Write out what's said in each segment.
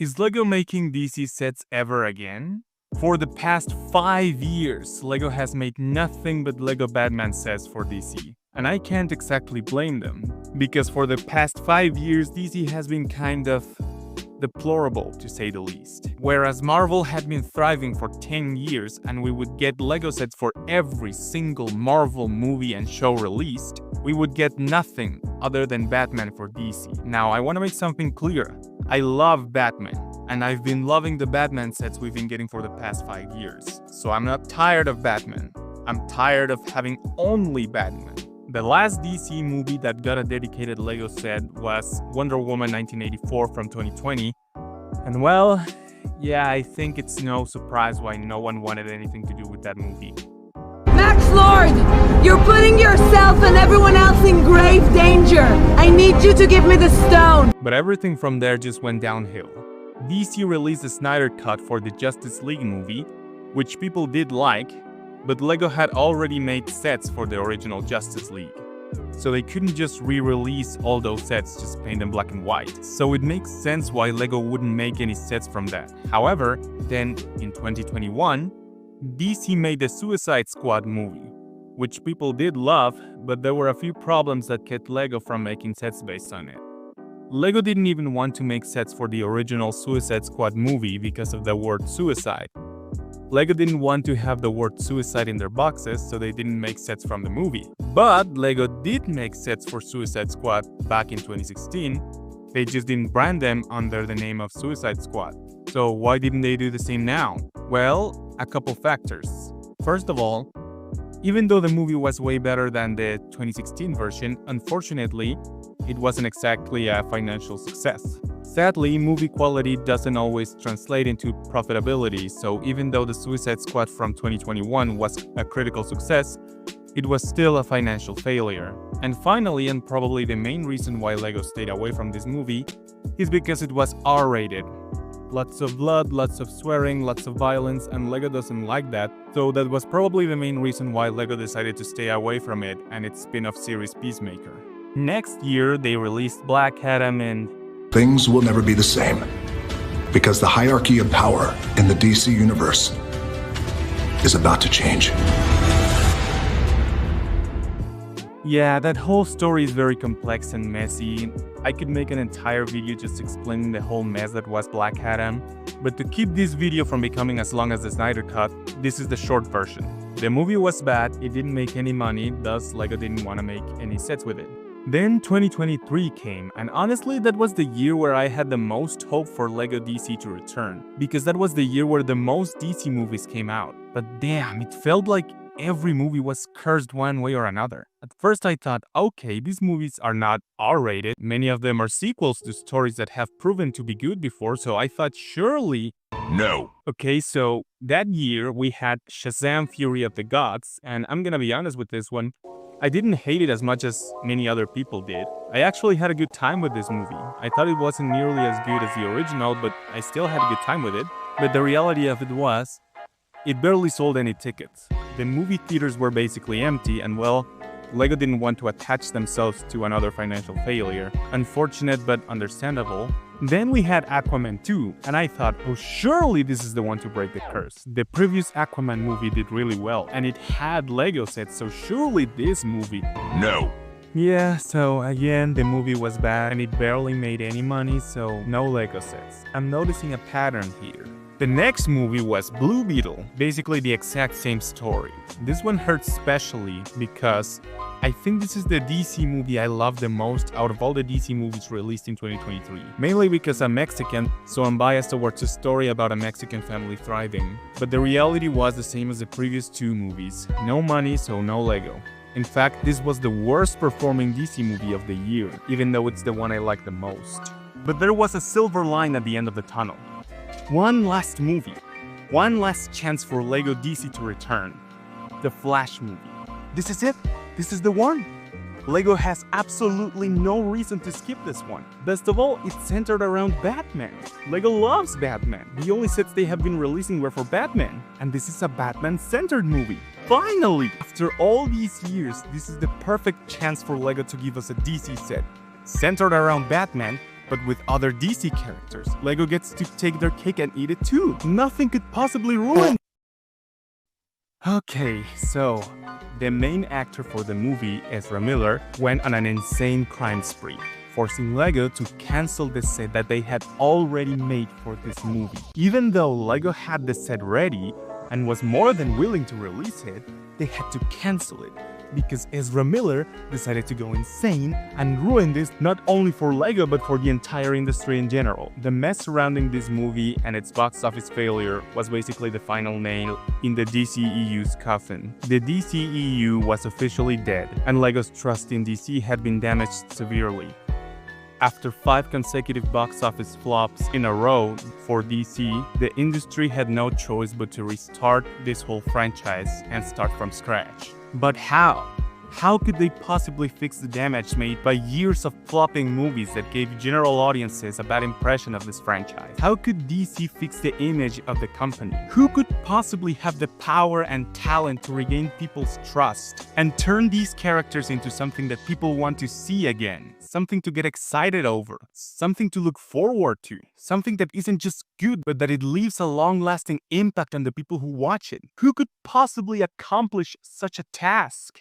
Is LEGO making DC sets ever again? For the past 5 years, LEGO has made nothing but LEGO Batman sets for DC. And I can't exactly blame them, because for the past 5 years, DC has been kind of deplorable, to say the least. Whereas Marvel had been thriving for 10 years and we would get LEGO sets for every single Marvel movie and show released, we would get nothing other than Batman for DC. Now, I want to make something clear. I love Batman, and I've been loving the Batman sets we've been getting for the past 5 years. So I'm not tired of Batman. I'm tired of having only Batman. The last DC movie that got a dedicated LEGO set was Wonder Woman 1984 from 2020. And well, yeah, I think it's no surprise why no one wanted anything to do with that movie. Max Lord, you're putting yourself and everyone else in grave danger. I need you to give me the stone. But everything from there just went downhill. DC released a Snyder Cut for the Justice League movie, which people did like, but LEGO had already made sets for the original Justice League. So they couldn't just re-release all those sets, just paint them black and white. So it makes sense why LEGO wouldn't make any sets from that. However, then in 2021, DC made the Suicide Squad movie, which people did love, but there were a few problems that kept LEGO from making sets based on it. LEGO didn't even want to make sets for the original Suicide Squad movie because of the word suicide. LEGO didn't want to have the word suicide in their boxes, so they didn't make sets from the movie. But LEGO did make sets for Suicide Squad back in 2016. They just didn't brand them under the name of Suicide Squad. So why didn't they do the same now? Well, a couple factors. First of all, even though the movie was way better than the 2016 version, unfortunately, it wasn't exactly a financial success. Sadly, movie quality doesn't always translate into profitability, so even though the Suicide Squad from 2021 was a critical success, it was still a financial failure. And finally, and probably the main reason why LEGO stayed away from this movie, is because it was R-rated. Lots of blood, lots of swearing, lots of violence, and LEGO doesn't like that, so that was probably the main reason why LEGO decided to stay away from it and its spin-off series Peacemaker. Next year, they released Black Adam and things will never be the same, because the hierarchy of power in the DC universe is about to change. Yeah, that whole story is very complex and messy. I could make an entire video just explaining the whole mess that was Black Adam, but to keep this video from becoming as long as the Snyder Cut, this is the short version. The movie was bad, it didn't make any money, thus LEGO didn't want to make any sets with it. Then 2023 came, and honestly that was the year where I had the most hope for LEGO DC to return, because that was the year where the most DC movies came out. But damn, it felt like every movie was cursed one way or another. At first I thought, okay, these movies are not R-rated, many of them are sequels to stories that have proven to be good before, so I thought surely... No. Okay, so that year we had Shazam! Fury of the Gods, and I'm gonna be honest with this one, I didn't hate it as much as many other people did. I actually had a good time with this movie. I thought it wasn't nearly as good as the original, but I still had a good time with it. But the reality of it was, it barely sold any tickets. The movie theaters were basically empty, and well, LEGO didn't want to attach themselves to another financial failure. Unfortunate but understandable. Then we had Aquaman 2, and I thought, oh surely this is the one to break the curse. The previous Aquaman movie did really well, and it had LEGO sets, so surely this movie... No. Yeah, so again, the movie was bad, and it barely made any money, so no LEGO sets. I'm noticing a pattern here. The next movie was Blue Beetle, basically the exact same story. This one hurts especially because I think this is the DC movie I love the most out of all the DC movies released in 2023. Mainly because I'm Mexican, so I'm biased towards a story about a Mexican family thriving. But the reality was the same as the previous two movies. No money, so no LEGO. In fact, this was the worst performing DC movie of the year, even though it's the one I like the most. But there was a silver line at the end of the tunnel. One last movie. One last chance for LEGO DC to return. The Flash movie. This is it. This is the one. LEGO has absolutely no reason to skip this one. Best of all, it's centered around Batman. LEGO loves Batman. The only sets they have been releasing were for Batman. And this is a Batman-centered movie. Finally! After all these years, this is the perfect chance for LEGO to give us a DC set. Centered around Batman, but with other DC characters. LEGO gets to take their cake and eat it too. Nothing could possibly ruin. Okay, so the main actor for the movie, Ezra Miller, went on an insane crime spree, forcing LEGO to cancel the set that they had already made for this movie. Even though LEGO had the set ready and was more than willing to release it, they had to cancel it because Ezra Miller decided to go insane and ruin this not only for LEGO but for the entire industry in general. The mess surrounding this movie and its box office failure was basically the final nail in the DCEU's coffin. The DCEU was officially dead, and LEGO's trust in DC had been damaged severely. After 5 consecutive box office flops in a row for DC, the industry had no choice but to restart this whole franchise and start from scratch. But how? How could they possibly fix the damage made by years of flopping movies that gave general audiences a bad impression of this franchise? How could DC fix the image of the company? Who could possibly have the power and talent to regain people's trust and turn these characters into something that people want to see again? Something to get excited over, something to look forward to, something that isn't just good but that it leaves a long-lasting impact on the people who watch it. Who could possibly accomplish such a task?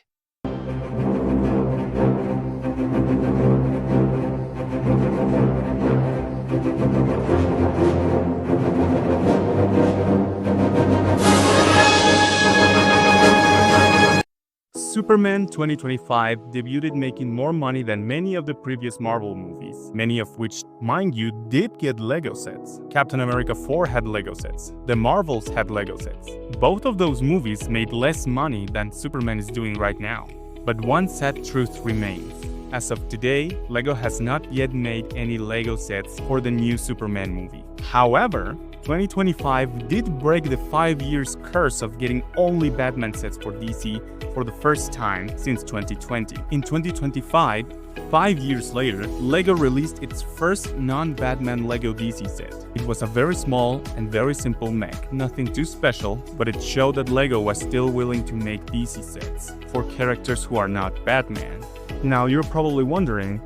Superman 2025 debuted making more money than many of the previous Marvel movies, many of which, mind you, did get LEGO sets. Captain America 4 had LEGO sets. The Marvels had LEGO sets. Both of those movies made less money than Superman is doing right now. But one sad truth remains. As of today, LEGO has not yet made any LEGO sets for the new Superman movie. However, 2025 did break the 5 years curse of getting only Batman sets for DC for the first time since 2020. In 2025, 5 years later, LEGO released its first non-Batman LEGO DC set. It was a very small and very simple mech, nothing too special, but it showed that LEGO was still willing to make DC sets for characters who are not Batman. Now you're probably wondering,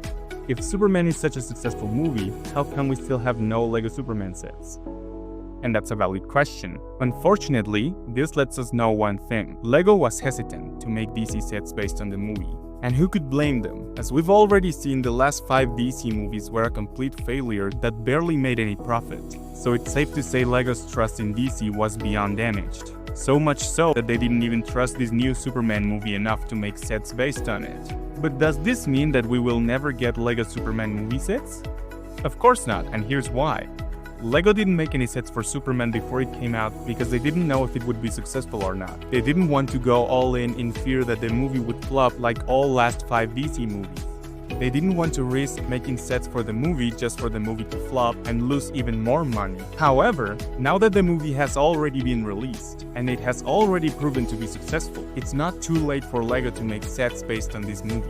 if Superman is such a successful movie, how come we still have no LEGO Superman sets? And that's a valid question. Unfortunately, this lets us know one thing. LEGO was hesitant to make DC sets based on the movie. And who could blame them? As we've already seen, the last 5 DC movies were a complete failure that barely made any profit. So it's safe to say LEGO's trust in DC was beyond damaged. So much so that they didn't even trust this new Superman movie enough to make sets based on it. But does this mean that we will never get LEGO Superman movie sets? Of course not, and here's why. LEGO didn't make any sets for Superman before it came out because they didn't know if it would be successful or not. They didn't want to go all in fear that the movie would flop like all last 5 DC movies. They didn't want to risk making sets for the movie just for the movie to flop and lose even more money. However, now that the movie has already been released and it has already proven to be successful, it's not too late for LEGO to make sets based on this movie.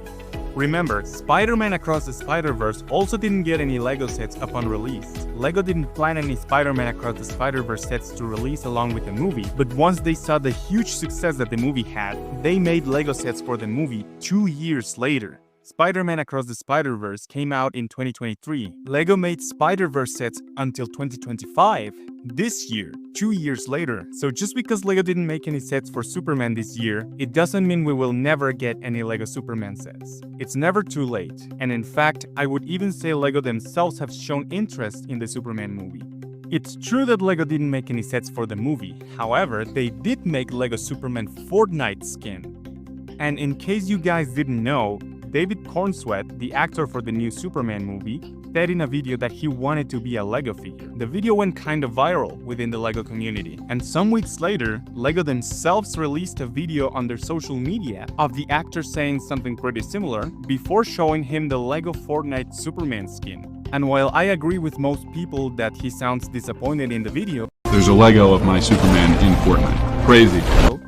Remember, Spider-Man Across the Spider-Verse also didn't get any LEGO sets upon release. LEGO didn't plan any Spider-Man Across the Spider-Verse sets to release along with the movie, but once they saw the huge success that the movie had, they made LEGO sets for the movie 2 years later. Spider-Man Across the Spider-Verse came out in 2023. LEGO made Spider-Verse sets until 2025, this year, 2 years later. So just because LEGO didn't make any sets for Superman this year, it doesn't mean we will never get any LEGO Superman sets. It's never too late. And in fact, I would even say LEGO themselves have shown interest in the Superman movie. It's true that LEGO didn't make any sets for the movie. However, they did make LEGO Superman Fortnite skin. And in case you guys didn't know, David Cornsweet, the actor for the new Superman movie, said in a video that he wanted to be a LEGO figure. The video went kind of viral within the LEGO community, and some weeks later, LEGO themselves released a video on their social media of the actor saying something pretty similar before showing him the LEGO Fortnite Superman skin. And while I agree with most people that he sounds disappointed in the video, there's a Lego of my Superman in Fortnite. Crazy.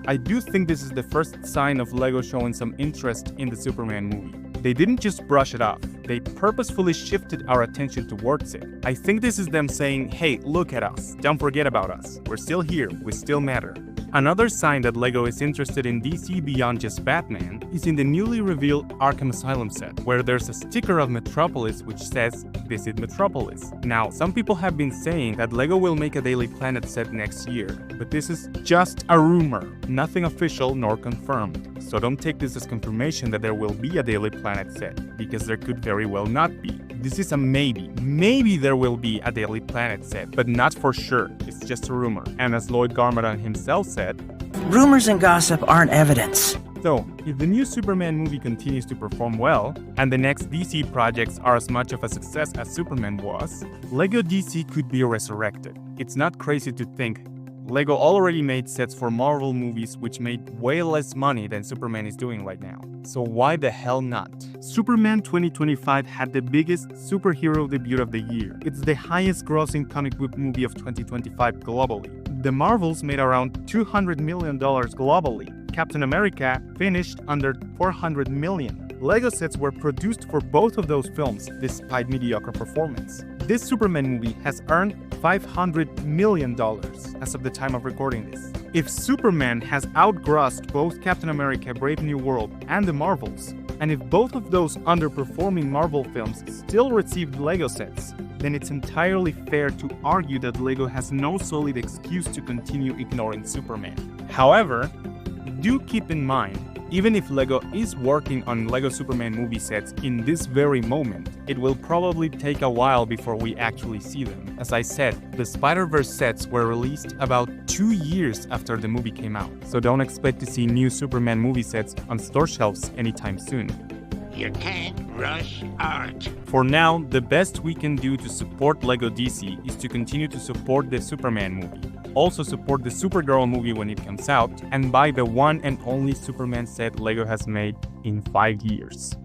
I do think this is the first sign of LEGO showing some interest in the Superman movie. They didn't just brush it off. They purposefully shifted our attention towards it. I think this is them saying, hey, look at us, don't forget about us. We're still here, we still matter. Another sign that LEGO is interested in DC beyond just Batman is in the newly revealed Arkham Asylum set, where there's a sticker of Metropolis which says, "Visit Metropolis." Now, some people have been saying that LEGO will make a Daily Planet set next year, but this is just a rumor, nothing official nor confirmed. So don't take this as confirmation that there will be a Daily Planet set, because there could very well not be. This is a maybe. Maybe there will be a Daily Planet set, but not for sure. It's just a rumor. And as Lloyd Garmadon himself said, rumors and gossip aren't evidence. so, if the new Superman movie continues to perform well, and the next DC projects are as much of a success as Superman was, LEGO DC could be resurrected. It's not crazy to think LEGO already made sets for Marvel movies which made way less money than Superman is doing right now. So why the hell not? Superman 2025 had the biggest superhero debut of the year. It's the highest grossing comic book movie of 2025 globally. The Marvels made around $200 million globally. Captain America finished under $400 million. LEGO sets were produced for both of those films despite mediocre performance. This Superman movie has earned $500 million as of the time of recording this. If Superman has outgrossed both Captain America Brave New World and the Marvels, and if both of those underperforming Marvel films still received LEGO sets, then it's entirely fair to argue that LEGO has no solid excuse to continue ignoring Superman. However, do keep in mind, even if LEGO is working on LEGO Superman movie sets in this very moment, it will probably take a while before we actually see them. As I said, the Spider-Verse sets were released about 2 years after the movie came out, so don't expect to see new Superman movie sets on store shelves anytime soon. You can't rush art. For now, the best we can do to support LEGO DC is to continue to support the Superman movie. Also support the Supergirl movie when it comes out, and buy the one and only Superman set LEGO has made in 5 years.